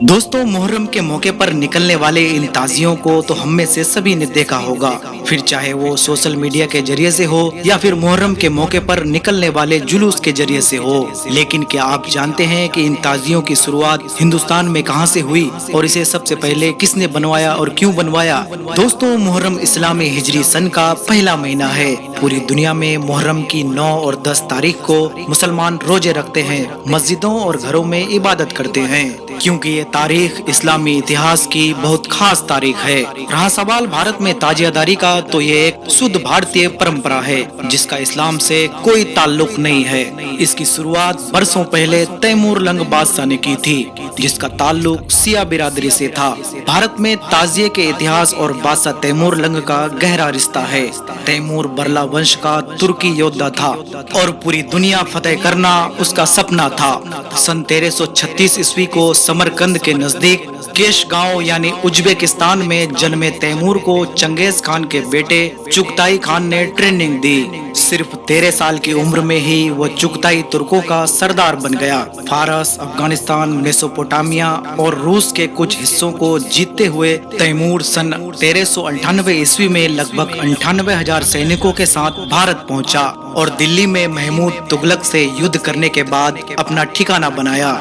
दोस्तों, मुहर्रम के मौके पर निकलने वाले इन ताजियों को तो हम में से सभी ने देखा होगा, फिर चाहे वो सोशल मीडिया के जरिए से हो या फिर मुहर्रम के मौके पर निकलने वाले जुलूस के जरिए से हो। लेकिन क्या आप जानते हैं कि इन ताजियों की शुरुआत हिंदुस्तान में कहां से हुई और इसे सबसे पहले किसने बनवाया और क्यों बनवाया? दोस्तों, मुहर्रम इस्लामी हिजरी सन का पहला महीना है। पूरी दुनिया में मुहर्रम की 9 और 10 तारीख को मुसलमान रोजे रखते हैं, मस्जिदों और घरों में इबादत करते हैं, क्योंकि ये तारीख इस्लामी इतिहास की बहुत खास तारीख है। रहा सवाल भारत में ताजियादारी का, तो ये एक शुद्ध भारतीय परंपरा है जिसका इस्लाम से कोई ताल्लुक नहीं है। इसकी शुरुआत बरसों पहले तैमूर लंग बादशाह ने की थी, जिसका ताल्लुक सिया बिरादरी से था। भारत में ताजिये के इतिहास और बादशाह तैमूर लंग का गहरा रिश्ता है। तैमूर बरला वंश का तुर्की योद्धा था और पूरी दुनिया फतेह करना उसका सपना था। सन 1336 ईस्वी को समरकंद के नजदीक केश गांव यानी उज्बेकिस्तान में जन्मे तैमूर को चंगेज खान के बेटे चुगताई खान ने ट्रेनिंग दी। सिर्फ 13 साल की उम्र में ही वो चुगताई तुर्कों का सरदार बन गया। फारस, अफगानिस्तान, मेसोपोटामिया और रूस के कुछ हिस्सों को जीतते हुए तैमूर सन 1398 ईस्वी में लगभग 98,000 सैनिकों के साथ भारत पहुंचा और दिल्ली में महमूद तुगलक से युद्ध करने के बाद अपना ठिकाना बनाया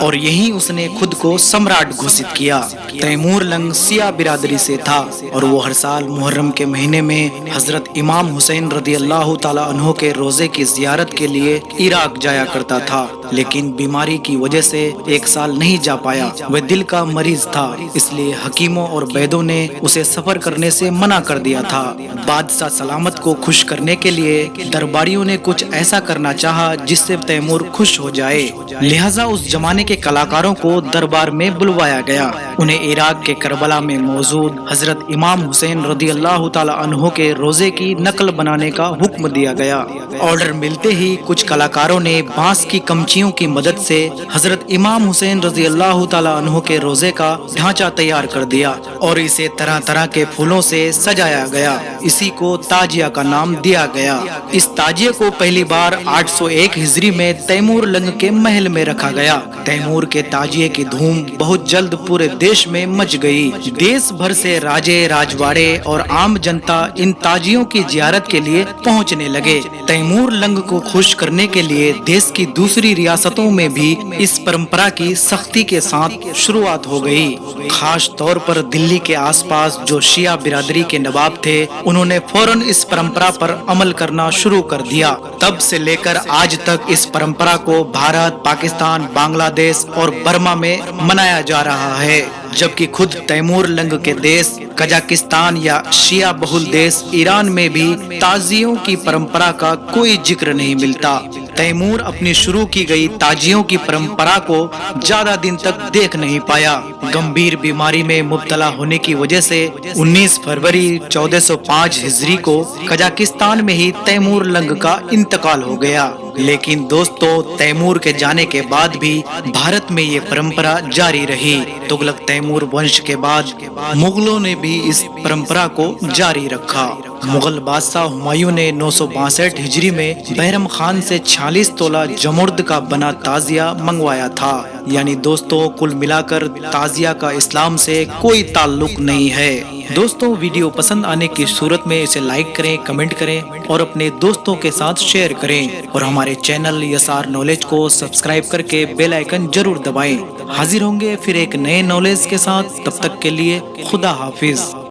और यहीं उसने खुद को सम्राट घोषित किया। तैमूर लंग सिया बिरादरी से था और वो हर साल मुहर्रम के महीने में हजरत इमाम हुसैन रदी अल्लाह ताला अन्हो के रोजे की जियारत के लिए इराक जाया करता था, लेकिन बीमारी की वजह से एक साल नहीं जा पाया। वह दिल का मरीज था, इसलिए हकीमों और वैद्यों ने उसे सफर करने से मना कर दिया था। बादशाह सलामत को खुश करने के लिए दरबारियों ने कुछ ऐसा करना चाहा जिससे तैमूर खुश हो जाए। लिहाजा उस जमाने के कलाकारों को दरबार में बुलवाया गया। उन्हें इराक के करबला में मौजूद हजरत इमाम हुसैन रदी अल्लाह ताला अन्हो के रोजे की नकल बनाने का हुक्म दिया गया। ऑर्डर मिलते ही कुछ कलाकारों ने बांस की कमचियों की मदद से हजरत इमाम हुसैन रजी अल्लाह ताला अन्हो के रोजे का ढांचा तैयार कर दिया और इसे तरह तरह के फूलों से सजाया गया। इसी को ताजिया का नाम दिया गया। इस ताजिए को पहली बार 801 हिजरी में तैमूर लंग के महल में रखा गया। तैमूर के ताजिए की धूम बहुत जल्द पूरे देश में मच गई। देश भर से राजे, राजवाड़े और आम जनता इन ताजियों की जियारत के लिए पहुंचने लगे। तैमूर लंग को खुश करने के लिए देश की दूसरी रियासतों में भी इस परंपरा की सख्ती के साथ शुरुआत हो गई। खास तौर पर दिल्ली के आसपास जो शिया बिरादरी के नवाब थे, उन्होंने फौरन इस परंपरा पर अमल करना शुरू कर दिया। तब से लेकर आज तक इस परंपरा को भारत, पाकिस्तान, बांग्लादेश और बर्मा में मनाया जा रहा है, जबकि खुद तैमूर लंग के देश कजाकिस्तान या शिया बहुल देश ईरान में भी ताजियों की परंपरा का कोई जिक्र नहीं मिलता। तैमूर अपनी शुरू की गई ताजियों की परंपरा को ज्यादा दिन तक देख नहीं पाया। गंभीर बीमारी में मुब्तला होने की वजह से 19 फरवरी 1405 हिजरी को कजाकिस्तान में ही तैमूर लंग का इंतकाल हो गया। लेकिन दोस्तों, तैमूर के जाने के बाद भी भारत में ये परंपरा जारी रही। तुगलक तैमूर वंश के बाद मुगलों ने भी इस परंपरा को जारी रखा। मुगल बादशाह हुमायूं ने 962 हिजरी में बहरम खान से 46 तोला जमुर्द का बना ताजिया मंगवाया था। यानी दोस्तों, कुल मिलाकर ताजिया का इस्लाम से कोई ताल्लुक नहीं है। दोस्तों, वीडियो पसंद आने की सूरत में इसे लाइक करें, कमेंट करें और अपने दोस्तों के साथ शेयर करें और हमारे चैनल यसार नॉलेज को सब्सक्राइब करके बेल आइकन जरूर दबाएं। हाजिर होंगे फिर एक नए नॉलेज के साथ, तब तक के लिए खुदा हाफिज।